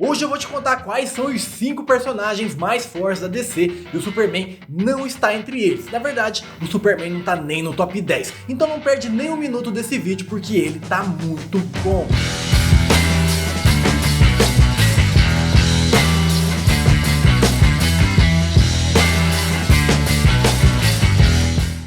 Hoje eu vou te contar quais são os 5 personagens mais fortes da DC e o Superman não está entre eles. Na verdade, o Superman não tá nem no top 10. Então não perde nem um minuto desse vídeo porque ele tá muito bom.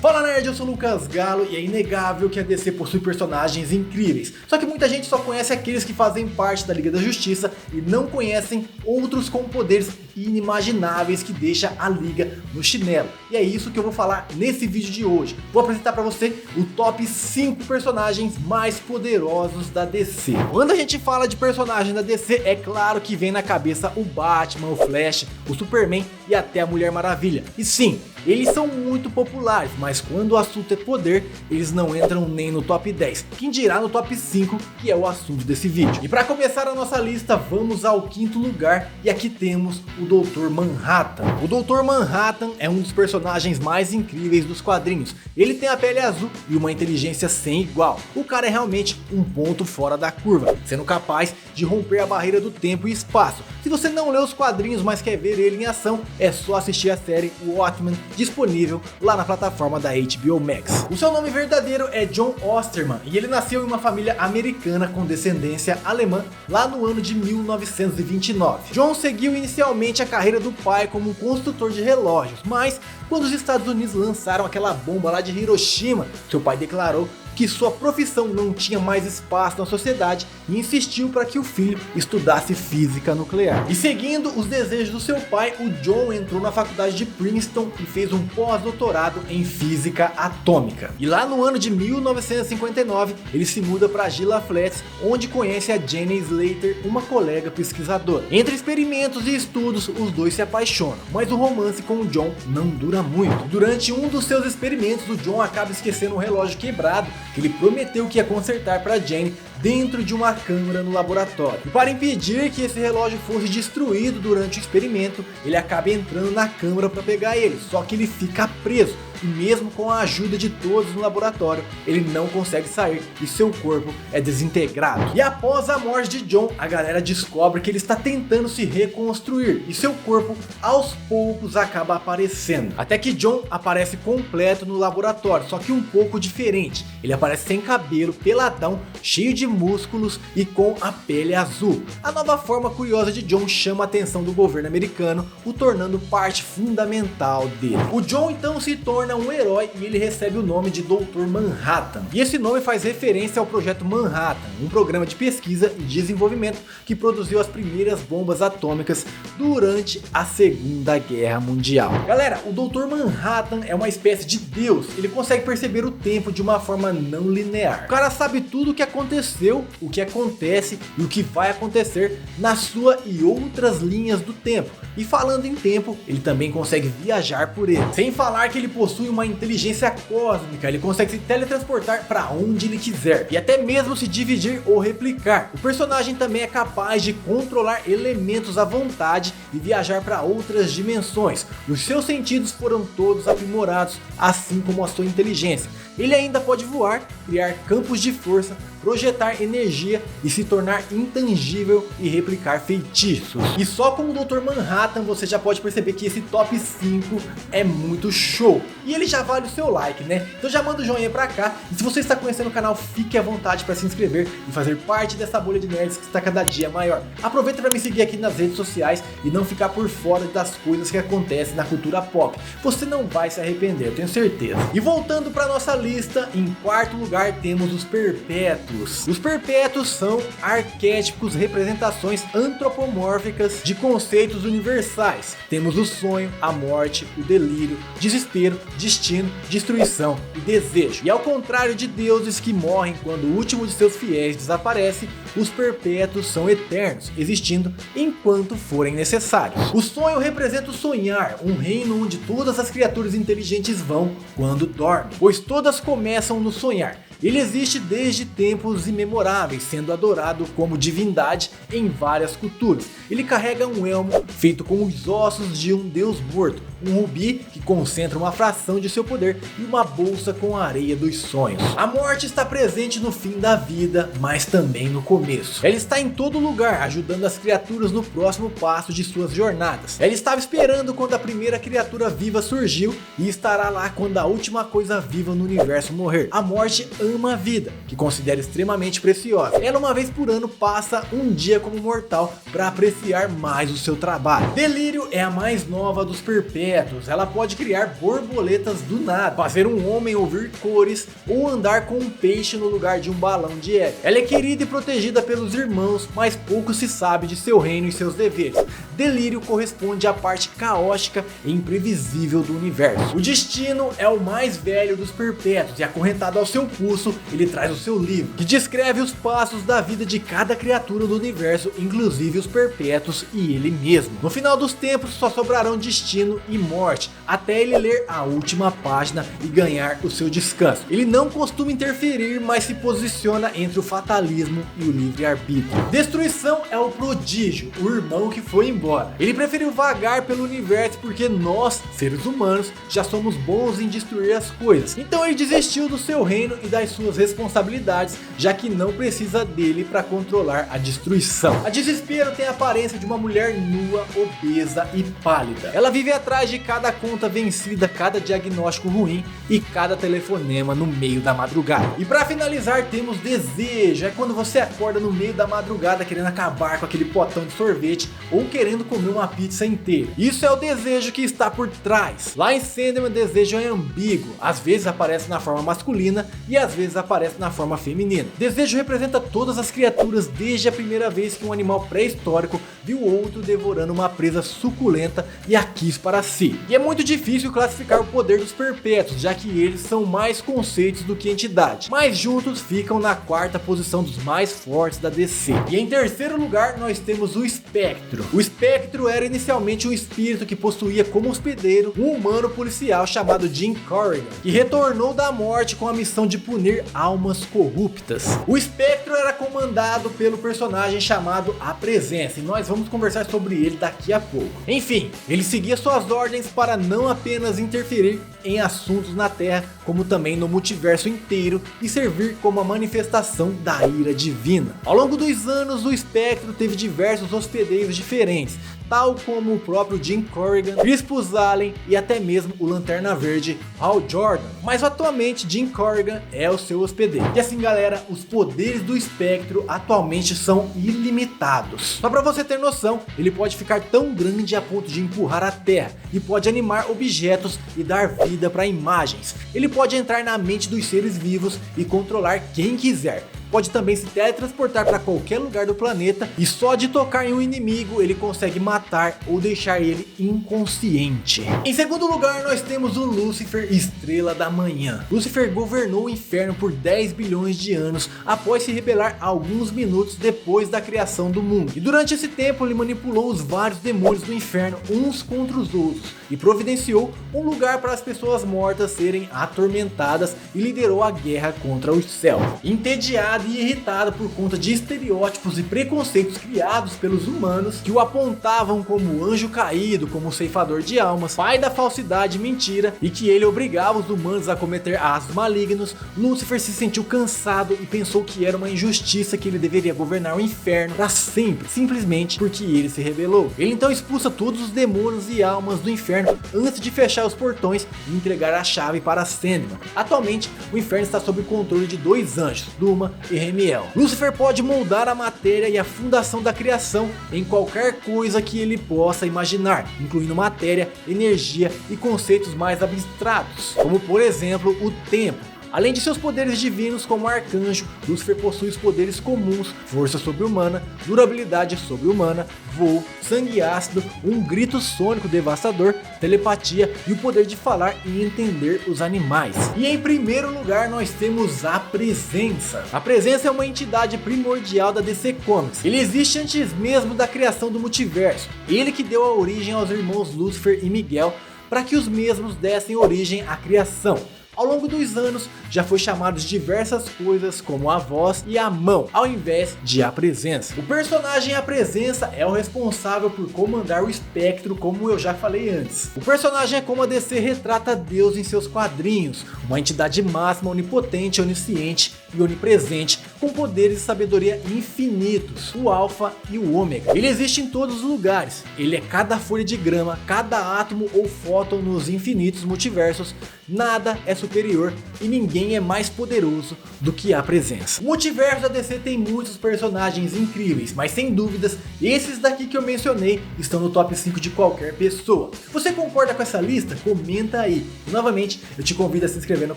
Fala nerd, eu sou o Lucas Galo e é inegável que a DC possui personagens incríveis. Só que muita gente só conhece aqueles que fazem parte da Liga da Justiça e não conhecem outros com poderes inimagináveis que deixa a Liga no chinelo. E é isso que eu vou falar nesse vídeo de hoje. Vou apresentar pra você o top 5 personagens mais poderosos da DC. Quando a gente fala de personagem da DC, é claro que vem na cabeça o Batman, o Flash, o Superman e até a Mulher Maravilha. E sim, eles são muito populares, mas quando o assunto é poder, eles não entram nem no top 10. Quem dirá no top 5, que é o assunto desse vídeo. E para começar a nossa lista, vamos ao 5º lugar. E aqui temos o Dr. Manhattan. O Dr. Manhattan é um dos personagens mais incríveis dos quadrinhos. Ele tem a pele azul e uma inteligência sem igual. O cara é realmente um ponto fora da curva, sendo capaz de romper a barreira do tempo e espaço. Se você não leu os quadrinhos, mas quer ver ele em ação, é só assistir a série Watchmen, disponível lá na plataforma da HBO Max. O seu nome verdadeiro é John Osterman e ele nasceu em uma família americana com descendência alemã lá no ano de 1929. John seguiu inicialmente a carreira do pai como um construtor de relógios, mas quando os Estados Unidos lançaram aquela bomba lá de Hiroshima, seu pai declarou que sua profissão não tinha mais espaço na sociedade e insistiu para que o filho estudasse física nuclear. E seguindo os desejos do seu pai, o John entrou na faculdade de Princeton e fez um pós-doutorado em física atômica. E lá no ano de 1959, ele se muda para Gila Flats, onde conhece a Jenny Slater, uma colega pesquisadora. Entre experimentos e estudos, os dois se apaixonam, mas o romance com o John não dura muito. Durante um dos seus experimentos, o John acaba esquecendo um relógio quebrado que ele prometeu que ia consertar para Jenny dentro de uma câmara no laboratório. E para impedir que esse relógio fosse destruído durante o experimento, ele acaba entrando na câmara para pegar ele, só que ele fica preso. E mesmo com a ajuda de todos no laboratório, ele não consegue sair e seu corpo é desintegrado. E após a morte de John, a galera descobre que ele está tentando se reconstruir e seu corpo aos poucos acaba aparecendo. Até que John aparece completo no laboratório, só que um pouco diferente. Ele aparece sem cabelo, peladão, cheio de músculos e com a pele azul. A nova forma curiosa de John chama a atenção do governo americano, o tornando parte fundamental dele. O John então se torna um herói e ele recebe o nome de Dr. Manhattan. E esse nome faz referência ao projeto Manhattan, um programa de pesquisa e desenvolvimento que produziu as primeiras bombas atômicas durante a Segunda Guerra Mundial. Galera, o Dr. Manhattan é uma espécie de Deus. Ele consegue perceber o tempo de uma forma não linear. O cara sabe tudo o que aconteceu, o que acontece e o que vai acontecer na sua e outras linhas do tempo. E falando em tempo, ele também consegue viajar por ele. Sem falar que ele possui uma inteligência cósmica, ele consegue se teletransportar para onde ele quiser e até mesmo se dividir ou replicar. O personagem também é capaz de controlar elementos à vontade e viajar para outras dimensões. Os seus sentidos foram todos aprimorados, assim como a sua inteligência. Ele ainda pode voar, criar campos de força, projetar energia e se tornar intangível e replicar feitiços. E só com o Dr. Manhattan você já pode perceber que esse top 5 é muito show. E ele já vale o seu like, né? Então já manda o joinha pra cá. E se você está conhecendo o canal, fique à vontade para se inscrever e fazer parte dessa bolha de nerds que está cada dia maior. Aproveita para me seguir aqui nas redes sociais e não ficar por fora das coisas que acontecem na cultura pop. Você não vai se arrepender, eu tenho certeza. E voltando para nossa lista, em 4º lugar temos os Perpétuos. Os Perpétuos são arquétipos, representações antropomórficas de conceitos universais. Temos o sonho, a morte, o delírio, desespero, destino, destruição e desejo. E ao contrário de deuses que morrem quando o último de seus fiéis desaparece, os Perpétuos são eternos, existindo enquanto forem necessários. O sonho representa o sonhar, um reino onde todas as criaturas inteligentes vão quando dormem, pois todas começam no sonhar. Ele existe desde tempos imemoráveis, sendo adorado como divindade em várias culturas. Ele carrega um elmo feito com os ossos de um deus morto, um rubi que concentra uma fração de seu poder e uma bolsa com a areia dos sonhos. A morte está presente no fim da vida, mas também no começo. Ela está em todo lugar, ajudando as criaturas no próximo passo de suas jornadas. Ela estava esperando quando a primeira criatura viva surgiu e estará lá quando a última coisa viva no universo morrer. A morte ama a vida, que considera extremamente preciosa. Ela uma vez por ano passa um dia como mortal para apreciar mais o seu trabalho. Delírio é a mais nova dos perpétuos. Ela pode criar borboletas do nada, fazer um homem ouvir cores ou andar com um peixe no lugar de um balão de hélio. Ela é querida e protegida pelos irmãos, mas pouco se sabe de seu reino e seus deveres. Delírio corresponde à parte caótica e imprevisível do universo. O destino é o mais velho dos perpétuos e acorrentado ao seu pulso, ele traz o seu livro, que descreve os passos da vida de cada criatura do universo, inclusive os perpétuos e ele mesmo. No final dos tempos só sobrarão destino e morte, até ele ler a última página e ganhar o seu descanso. Ele não costuma interferir, mas se posiciona entre o fatalismo e o livre-arbítrio. Destruição é o prodígio, o irmão que foi embora. Ele preferiu vagar pelo universo porque nós, seres humanos, já somos bons em destruir as coisas. Então ele desistiu do seu reino e das suas responsabilidades, já que não precisa dele para controlar a destruição. A Desespero tem a aparência de uma mulher nua, obesa e pálida. Ela vive atrás de cada conta vencida, cada diagnóstico ruim e cada telefonema no meio da madrugada. E para finalizar temos Desejo. É quando você acorda no meio da madrugada querendo acabar com aquele potão de sorvete ou querendo comer uma pizza inteira. Isso é o desejo que está por trás. Lá em Sandman, desejo é ambíguo. Às vezes aparece na forma masculina e às vezes aparece na forma feminina. Desejo representa todas as criaturas desde a primeira vez que um animal pré-histórico viu outro devorando uma presa suculenta e a quis para si. E é muito difícil classificar o poder dos perpétuos, já que eles são mais conceitos do que entidade, mas juntos ficam na quarta posição dos mais fortes da DC. E em terceiro lugar nós temos o Espectro. O Espectro era inicialmente um espírito que possuía como hospedeiro um humano policial chamado Jim Corrigan, que retornou da morte com a missão de punir almas corruptas. O Espectro era comandado pelo personagem chamado A Presença, e nós vamos conversar sobre ele daqui a pouco. Enfim, ele seguia suas ordens para não apenas interferir em assuntos na Terra, como também no multiverso inteiro e servir como a manifestação da ira divina. Ao longo dos anos, o Espectro teve diversos hospedeiros diferentes, tal como o próprio Jim Corrigan, Crispus Allen e até mesmo o Lanterna Verde, Hal Jordan. Mas atualmente Jim Corrigan é o seu hospedeiro. E assim galera, os poderes do Espectro atualmente são ilimitados. Só pra você ter noção, ele pode ficar tão grande a ponto de empurrar a Terra e pode animar objetos e dar vida para imagens. Ele pode entrar na mente dos seres vivos e controlar quem quiser. Pode também se teletransportar para qualquer lugar do planeta e só de tocar em um inimigo ele consegue matar ou deixar ele inconsciente. Em segundo lugar nós temos o Lúcifer, Estrela da Manhã. Lúcifer governou o inferno por 10 bilhões de anos após se rebelar alguns minutos depois da criação do mundo. E durante esse tempo ele manipulou os vários demônios do inferno uns contra os outros e providenciou um lugar para as pessoas mortas serem atormentadas e liderou a guerra contra o céu. Entediado e irritado por conta de estereótipos e preconceitos criados pelos humanos que o apontavam como anjo caído, como ceifador de almas, pai da falsidade e mentira, e que ele obrigava os humanos a cometer atos malignos, Lúcifer se sentiu cansado e pensou que era uma injustiça que ele deveria governar o inferno para sempre, simplesmente porque ele se rebelou. Ele então expulsa todos os demônios e almas do inferno antes de fechar os portões e entregar a chave para Sandman. Atualmente, o inferno está sob o controle de dois anjos, Duma e Remiel. Lúcifer pode moldar a matéria e a fundação da criação em qualquer coisa que ele possa imaginar, incluindo matéria, energia e conceitos mais abstratos, como por exemplo o tempo. Além de seus poderes divinos como arcanjo, Lúcifer possui os poderes comuns, força sobre-humana, durabilidade sobre-humana, voo, sangue ácido, um grito sônico devastador, telepatia e o poder de falar e entender os animais. E em primeiro lugar nós temos a Presença. A Presença é uma entidade primordial da DC Comics. Ele existe antes mesmo da criação do multiverso. Ele que deu a origem aos irmãos Lúcifer e Miguel para que os mesmos dessem origem à criação. Ao longo dos anos, já foi chamado de diversas coisas como a voz e a mão, ao invés de a presença. O personagem A Presença é o responsável por comandar o espectro, como eu já falei antes. O personagem é como a DC retrata Deus em seus quadrinhos, uma entidade máxima, onipotente, onisciente e onipresente, com poderes e sabedoria infinitos, o Alpha e o Ômega. Ele existe em todos os lugares, ele é cada folha de grama, cada átomo ou fóton nos infinitos multiversos. Nada é superior e ninguém é mais poderoso do que A Presença. O multiverso da DC tem muitos personagens incríveis, mas sem dúvidas, esses daqui que eu mencionei estão no top 5 de qualquer pessoa. Você concorda com essa lista? Comenta aí. E novamente, eu te convido a se inscrever no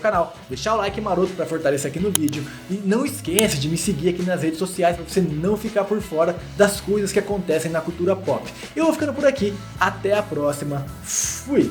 canal, deixar o like maroto para fortalecer aqui no vídeo e não esquece de me seguir aqui nas redes sociais para você não ficar por fora das coisas que acontecem na cultura pop. Eu vou ficando por aqui, até a próxima, fui!